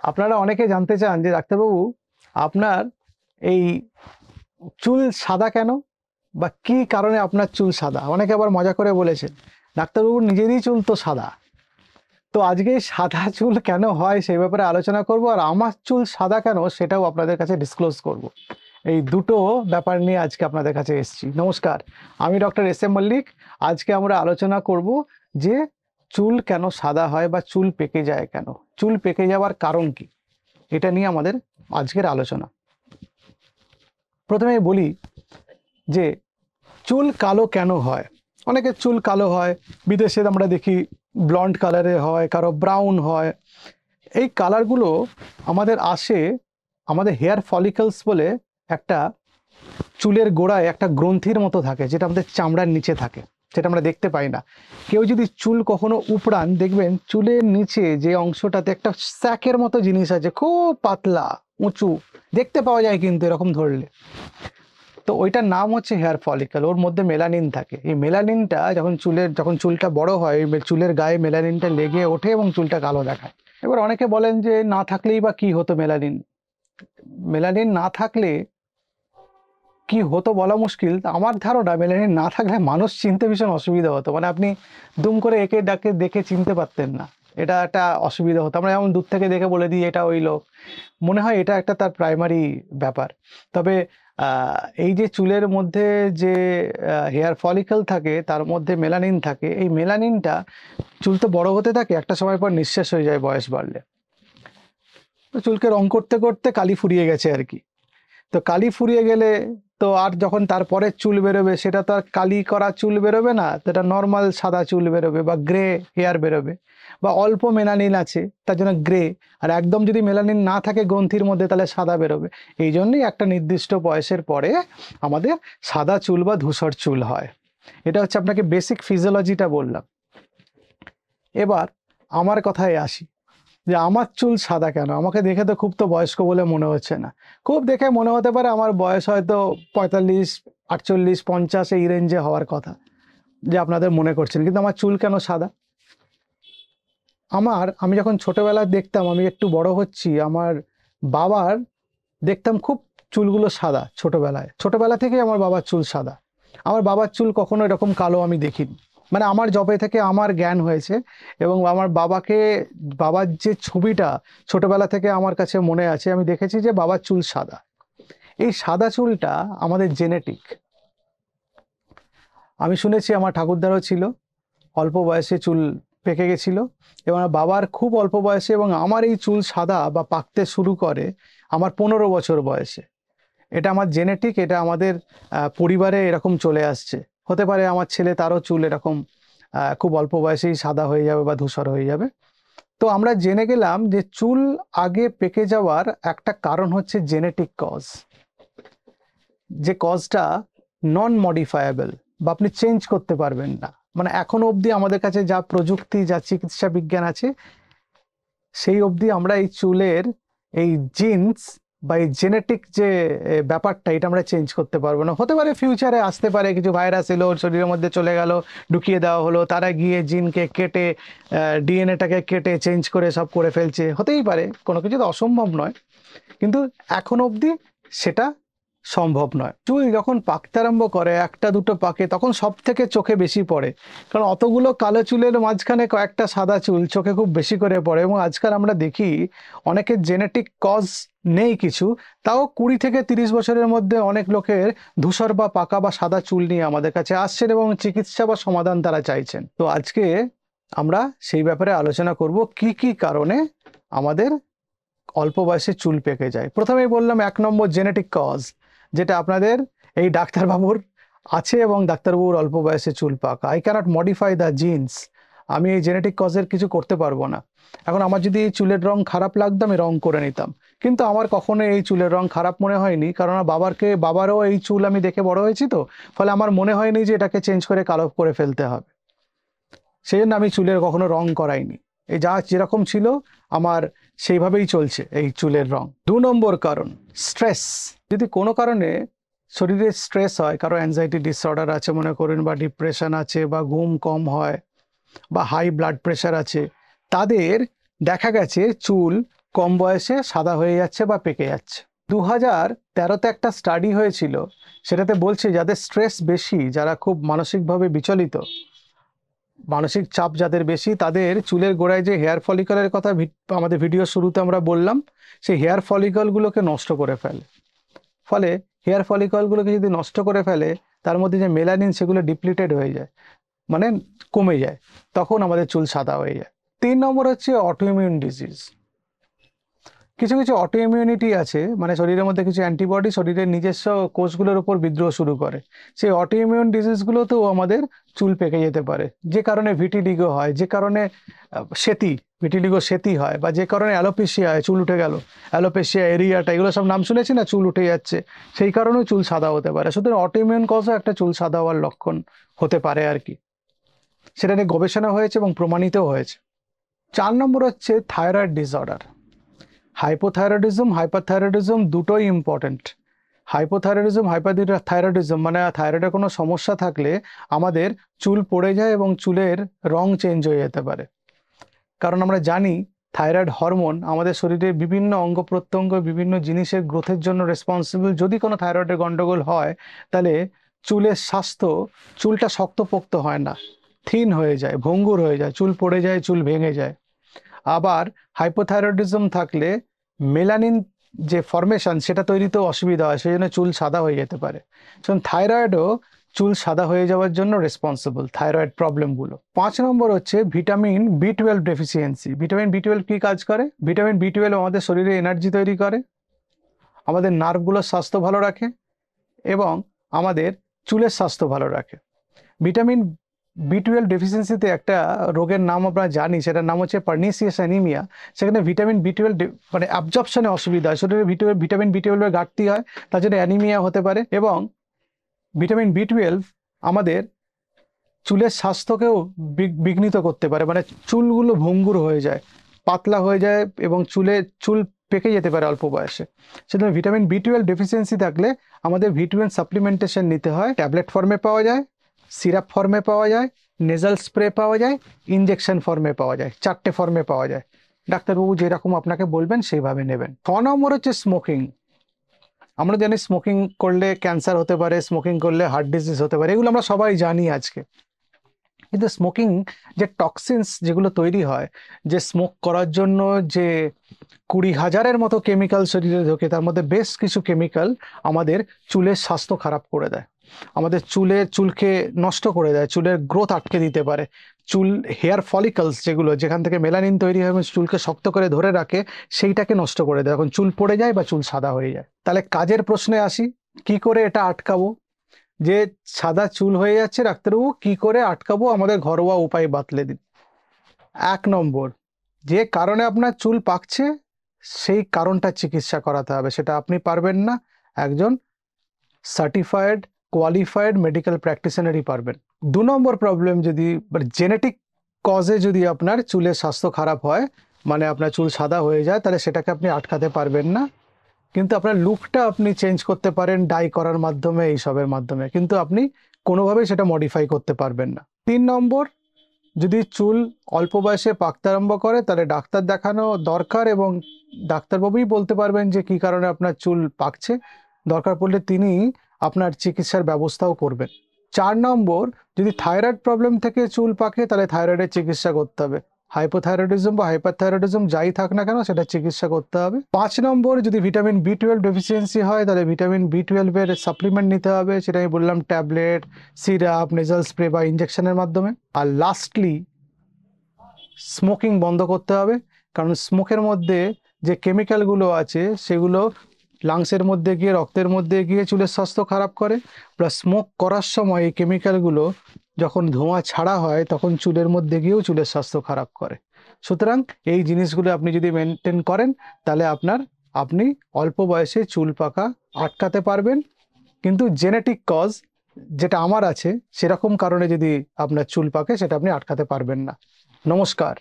আপনারা অনেকে জানতে চান যে ডাক্তারবাবু আপনার এই চুল সাদা কেন বা কি কারণে আপনার চুল সাদা? অনেকে আবার মজা করে বলেছেন ডাক্তারবাবুর নিজেরই চুল তো সাদা। তো আজকে এই সাদা চুল কেন হয় সেই ব্যাপারে আলোচনা করব, আর আমার চুল সাদা কেন সেটাও আপনাদের কাছে ডিসক্লোজ করব। এই দুটো ব্যাপার নিয়ে আজকে আপনাদের কাছে এসেছি। নমস্কার, আমি ডক্টর এস এম মল্লিক। আজকে আমরা আলোচনা করব যে চুল কেন সাদা হয় বা চুল পেকে যায় কেন, চুল পেকে যাওয়ার কারণ কি, এটা নিয়ে আমাদের আজকের আলোচনা। প্রথমে বলি যে চুল কালো কেন হয়। অনেকের চুল কালো হয়, বিদেশে আমরা দেখি ব্লন্ড কালারে হয়, কারো ব্রাউন হয়। এই কালারগুলো আমাদের আসে আমাদের হেয়ার ফলিকলস বলে একটা চুলের গোড়ায় একটা গ্রন্থির মতো থাকে, যেটা আমাদের চামড়ার নিচে থাকে, যেটা আমরা দেখতে পাই না। কেউ যদি চুল কখনো উপড়ান, দেখবেন চুলের নিচে যে অংশটাতে একটা স্যাকের মতো জিনিস আছে, খুব পাতলা উঁচু, দেখতে পাওয়া যায় কিন্তু এরকম ধরলে। তো ওইটার নাম হচ্ছে হেয়ার ফলিকল। ওর মধ্যে মেলানিন থাকে। এই মেলানিনটা যখন চুলটা বড় হয়, চুলের গায়ে মেলানিনটা লেগে ওঠে এবং চুলটা কালো দেখায়। এবার অনেকে বলেন যে না থাকলেই বা কি হতো, মেলানিন মেলানিন না থাকলে কি হতো বলা মুশকিল। আমার ধারণা মেলানিন না থাকলে মানুষ চিনতে ভীষণ অসুবিধা হতো। মানে আপনি দুম করে একে ডাকে দেখে চিনতে পারতেন না, এটা একটা অসুবিধা হতো। আমরা যেমন দূর থেকে দেখে বলে দিই এটা ওই লোক, মনে হয় এটা একটা তার প্রাইমারি ব্যাপার। তবে এই যে চুলের মধ্যে যে হেয়ার ফলিকল থাকে তার মধ্যে মেলানিন থাকে, এই মেলানিনটা চুল তো বড় হতে থাকে, একটা সময় পর নিঃশেষ হয়ে যায় বয়স বাড়লে। চুলকে রং করতে করতে কালি ফুরিয়ে গেছে আর কি। তো কালি ফুরিয়ে গেলে তো আর যখন তারপরে চুল বেরোবে সেটা তো আর কালি করা চুল বেরোবে না, তো এটা নর্মাল সাদা চুল বেরোবে বা গ্রে হেয়ার বেরোবে, বা অল্প মেলানিন আছে তার জন্য গ্রে। আর একদম যদি মেলানিন না থাকে গ্রন্থির মধ্যে তাহলে সাদা বেরোবে। এই জন্যই একটা নির্দিষ্ট বয়সের পরে আমাদের সাদা চুল বা ধূসর চুল হয়। এটা হচ্ছে আপনাকে বেসিক ফিজিওলজিটা বললাম। এবার আমার কথায় আসি যে আমার চুল সাদা কেন। আমাকে দেখে তো খুব তো বয়স্ক বলে মনে হচ্ছে না। খুব দেখে মনে হতে পারে আমার বয়স হয়তো 45, 48, 50 এই রেঞ্জে হওয়ার কথা, যে আপনাদের মনে করছেন। কিন্তু আমার চুল কেন সাদা? আমি যখন ছোটবেলায় দেখতাম, আমি একটু বড় হচ্ছি, আমার বাবার দেখতাম খুব চুলগুলো সাদা। ছোটবেলা থেকেই আমার বাবার চুল সাদা। আমার বাবার চুল কখনো এরকম কালো আমি দেখিনি। মানে আমার যবে থেকে আমার জ্ঞান হয়েছে এবং আমার বাবার যে ছবিটা ছোটবেলা থেকে আমার কাছে মনে আছে, আমি দেখেছি যে বাবার চুল সাদা। এই সাদা চুলটা আমাদের জেনেটিক। আমি শুনেছি আমার ঠাকুরদারও ছিল, অল্প বয়সে চুল পেকে গেছিল, এবং আমার বাবার খুব অল্প বয়সে, এবং আমার এই চুল সাদা বা পাকতে শুরু করে আমার 15 বছর বয়সে। এটা আমার জেনেটিক, এটা আমাদের পরিবারে এরকম চলে আসছে। হতে পারে আমার ছেলে, তারও চুল এরকম খুব অল্প বয়সেই সাদা হয়ে যাবে বা ধূসর হয়ে যাবে। তো আমরা জেনে গেলাম যে চুল আগে পেকে যাওয়ার একটা কারণ হচ্ছে জেনেটিক কজ, যে কজটা নন মডিফায়েবল বা আপনি চেঞ্জ করতে পারবেন না। মানে এখনো অবধি আমাদের কাছে যা প্রযুক্তি, যা চিকিৎসা বিজ্ঞান আছে, সেই অবধি আমরা এই চুলের এই জিনস বা এই জেনেটিক যে ব্যাপারটা, এটা আমরা চেঞ্জ করতে পারবো না। হতে পারে ফিউচারে আসতে পারে, কিছু ভাইরাস এলো ওর শরীরের মধ্যে, চলে গেল, ঢুকিয়ে দেওয়া হলো, তারা গিয়ে জিনকে কেটে ডিএনএটাকে কেটে চেঞ্জ করে সব করে ফেলছে, হতেই পারে, কোনো কিছু তো অসম্ভব নয়। কিন্তু এখন অবধি সেটা সম্ভব নয়। চুল যখন পাকতে আরম্ভ করে, একটা দুটো পাকে, তখন সব থেকে চোখে বেশি পড়ে, কারণ অতগুলো কালো চুলের মাঝখানে কয়েকটা সাদা চুল চোখে খুব বেশি করে পড়ে। এবং আজকাল আমরা দেখি অনেকের জেনেটিক কজ নেই কিছু, তাও 20 থেকে 30 বছরের মধ্যে অনেক লোকের ধূসর বা পাকা বা সাদা চুল নিয়ে আমাদের কাছে আসছেন এবং চিকিৎসা বা সমাধান তারা চাইছেন। তো আজকে আমরা সেই ব্যাপারে আলোচনা করব, কি কি কারণে আমাদের অল্প বয়সে চুল পেকে যায়। প্রথমেই বললাম 1 নম্বর জেনেটিক কজ, যেটা আপনাদের এই ডাক্তারবাবুর আছে, এবং ডাক্তারবাবুর অল্প বয়সে চুল পাকা। I cannot modify the genes. আমি এই জেনেটিক কজের কিছু করতে পারবো না। এখন আমার যদি এই চুলের রং খারাপ লাগতো, আমি রং করে নিতাম, কিন্তু আমার কখনো এই চুলের রং খারাপ মনে হয়নি, কারণ বাবারও এই চুল আমি দেখে বড় হয়েছি, তো ফলে আমার মনে হয়নি যে এটাকে চেঞ্জ করে কালো করে ফেলতে হবে। সেই জন্য আমি চুলের কখনো রং করাইনি। এই যা যেরকম ছিল আমার সেইভাবেই চলছে এই চুলের রং। 2 নম্বর কারণ স্ট্রেস। যদি কোনো কারণে শরীরে স্ট্রেস হয়, কারো অ্যাংজাইটি ডিসঅর্ডার আছে মনে করুন, বা ডিপ্রেশন আছে, বা ঘুম কম হয়, বা হাই ব্লাড প্রেশার আছে, তাদের দেখা গেছে চুল কম বয়সে সাদা হয়ে যাচ্ছে বা পেকে যাচ্ছে। 2013-তে একটা স্টাডি হয়েছিল, সেটাতে বলছে যাদের স্ট্রেস বেশি, যারা খুব মানসিকভাবে বিচলিত, মানসিক চাপ যাদের বেশি, তাদের চুলের গোড়ায় যে হেয়ার ফলিকলের কথা আমাদের ভিডিও শুরুতে আমরা বললাম, সেই হেয়ার ফলিকলগুলোকে নষ্ট করে ফেলে। ফলে হেয়ার ফলিকলগুলোকে যদি নষ্ট করে ফেলে, তার মধ্যে যে মেলানিন সেগুলো ডিপ্লিটেড হয়ে যায়, মানে কমে যায়, তখন আমাদের চুল সাদা হয়ে যায়। 3 নম্বর হচ্ছে অটোইমিউন ডিজিজ। কিছু কিছু অটোইমিউনিটি আছে, মানে শরীরের মধ্যে কিছু অ্যান্টিবডি শরীরের নিজস্ব কোষগুলোর উপর বিদ্রোহ শুরু করে। সেই অটোইমিউন ডিজিজগুলোতেও আমাদের চুল পেকে যেতে পারে, যে কারণে ভিটিলিগো হয়, যে কারণে ভিটিলিগো সেতি হয়, বা যে কারণে অ্যালোপেশিয়া হয়, চুল উঠে গেল, অ্যালোপেশিয়া এরিয়াটা, এগুলো সব নাম শুনেছি না, চুল উঠে যাচ্ছে, সেই কারণেও চুল সাদা হতে পারে। সুতরাং অটোইমিউন কজও একটা চুল সাদা হওয়ার লক্ষণ হতে পারে আর কি। সেটা নিয়ে গবেষণা হয়েছে এবং প্রমাণিতও হয়েছে। 4 নম্বর হচ্ছে থাইরয়েড ডিসঅর্ডার। হাইপোথাইরয়েডিজম, হাইপারথাইরয়েডিজম দুটোই ইম্পর্টেন্ট। হাইপোথাইরয়েডিজম মানে থাইরয়েডের কোনো সমস্যা থাকলে আমাদের চুল পড়ে যায় এবং চুলের রং চেঞ্জ হয়ে যেতে পারে। কারণ আমরা জানি থাইরয়েড হরমোন আমাদের শরীরের বিভিন্ন অঙ্গ প্রত্যঙ্গ, বিভিন্ন জিনিসের গ্রোথের জন্য রেসপন্সিবল। যদি কোনো থাইরয়েডের গন্ডগোল হয়, তাহলে চুলের স্বাস্থ্য, চুলটা শক্তপোক্ত হয় না, থিন হয়ে যায়, ভঙ্গুর হয়ে যায়, চুল পড়ে যায়, চুল ভেঙে যায়। আবার হাইপোথাইরয়েডিজম থাকলে মেলানিন যে ফর্মেশন সেটা তৈরিতেও অসুবিধা হয়, সেই জন্য চুল সাদা হয়ে যেতে পারে। থাইরয়েডও চুল সাদা হয়ে যাওয়ার জন্য রেসপন্সিবল, থাইরয়েড প্রবলেমগুলো। 5 নম্বর হচ্ছে vitamin B12 deficiency. Vitamin B12 কি কাজ করে? ভিটামিন B12 আমাদের শরীরে এনার্জি তৈরি করে, আমাদের নার্ভগুলোর স্বাস্থ্য ভালো রাখে এবং আমাদের চুলের স্বাস্থ্য ভালো রাখে। ভিটামিন B12 ডেফিসিয়েন্সিতে একটা রোগের নাম আমরা জানি, সেটার নাম হচ্ছে পার্নিসিয়াস অ্যানিমিয়া। সেখানে ভিটামিন B12 মানে অ্যাবজর্পশনে অসুবিধা হয়, শরীরে ভিটামিন B12 এর ঘাটতি হয়, তার জন্য অ্যানিমিয়া হতে পারে। এবং ভিটামিন B12 আমাদের চুলের স্বাস্থ্যকেও বিঘ্নিত করতে পারে, মানে চুলগুলো ভঙ্গুর হয়ে যায়, পাতলা হয়ে যায় এবং চুল পেকে যেতে পারে অল্প বয়সে। সেজন্য ভিটামিন B12 ডেফিসিয়েন্সি থাকলে আমাদের B12 সাপ্লিমেন্টেশন নিতে হয়। ট্যাবলেট ফর্মে পাওয়া যায়, সিরাপ ফর্মে পাওয়া যায়, নেজাল স্প্রে পাওয়া যায়, ইনজেকশন ফর্মে পাওয়া যায়, 4টে ফর্মে পাওয়া যায়। ডাক্তারবাবু যেরকম আপনাকে বলবেন সেইভাবে নেবেন। 6 নম্বর হচ্ছে স্মোকিং। আমরা জানি স্মোকিং করলে ক্যান্সার হতে পারে, স্মোকিং করলে হার্ট ডিজিজ হতে পারে, এগুলো আমরা সবাই জানি আজকে। কিন্তু স্মোকিং যে টক্সিনস যেগুলো তৈরি হয়, যে স্মোক করার জন্য যে 20,000-এর মতো কেমিক্যাল শরীরে ঢোকে, তার মধ্যে বেশ কিছু কেমিক্যাল আমাদের চুলের স্বাস্থ্য খারাপ করে দেয়, আমাদের চুলকে নষ্ট করে দেয়, চুলের গ্রোথ আটকে দিতে পারে। হেয়ার ফলিকলস যেগুলো, যেখান থেকে মেলানিন তৈরি হয় এবং চুলকে শক্ত করে ধরে রাখে, সেইটাকে নষ্ট করে দেয়, এখন চুল পড়ে যায় বা চুল সাদা হয়ে যায়। তাহলে কাজের প্রশ্নে আসি, কি করে এটা আটকাবো? যে সাদা চুল হয়ে যাচ্ছে, ডাক্তারবাবু কি করে আটকাবো? আমাদের ঘরোয়া উপায় বাতলে দিন। 1 নম্বর, যে কারণে আপনার চুল পাকছে সেই কারণটা চিকিৎসা করাতে হবে। সেটা আপনি পারবেন না, একজন সার্টিফাইড কোয়ালিফাইড মেডিকেল প্র্যাকটিশনারই পারবেন। 2 নম্বর প্রবলেম, যদি জেনেটিক কজে যদি আপনার চুলের স্বাস্থ্য খারাপ হয়, মানে আপনার চুল সাদা হয়ে যায়, তাহলে সেটাকে আপনি আটকাতে পারবেন না। কিন্তু আপনার লুকটা আপনি চেঞ্জ করতে পারেন ডাই করার মাধ্যমে, এইসবের মাধ্যমে, কিন্তু আপনি কোনোভাবেই সেটা মডিফাই করতে পারবেন না। 3 নম্বর, যদি চুল অল্প বয়সে পাকতে আরম্ভ করে, তাহলে ডাক্তার দেখানো দরকার এবং ডাক্তারবাবুই বলতে পারবেন যে কী কারণে আপনার চুল পাকছে। দরকার পড়লে তিনি আপনার চিকিৎসার ব্যবস্থাও করবেন। 4 নম্বর, যদি থাইরয়েড প্রবলেম থেকে চুল পাকে, তাহলে থাইরয়েডের চিকিৎসা করতে হবে। হাইপোথাইরয়েডিজম বা হাইপারথাইরয়েডিজম যাই থাক না কেন, সেটা চিকিৎসা করতে হবে। 5 নম্বর, যদি ভিটামিন B12 ডেফিসিয়েন্সি হয়, তাহলে ভিটামিন B12 এর সাপ্লিমেন্ট নিতে হবে। সেটা আমি বললাম, ট্যাবলেট, সিরাপ, নেজাল স্প্রে বা ইনজেকশনের মাধ্যমে। আর লাস্টলি, স্মোকিং বন্ধ করতে হবে, কারণ স্মোকের মধ্যে যে কেমিক্যালগুলো আছে সেগুলো লাংসের মধ্যে গিয়ে, রক্তের মধ্যে গিয়ে চুলের স্বাস্থ্য খারাপ করে। প্লাস স্মোক করার সময় এই কেমিক্যালগুলো যখন ধোঁয়া ছাড়া হয়, তখন চুলের মধ্যে গিয়েও চুলের স্বাস্থ্য খারাপ করে। সুতরাং এই জিনিসগুলো আপনি যদি মেনটেন করেন, তাহলে আপনি অল্প বয়সে চুল পাকা আটকাতে পারবেন। কিন্তু জেনেটিক কজ যেটা আমার আছে, সেরকম কারণে যদি আপনার চুল পাকে, সেটা আপনি আটকাতে পারবেন না। নমস্কার।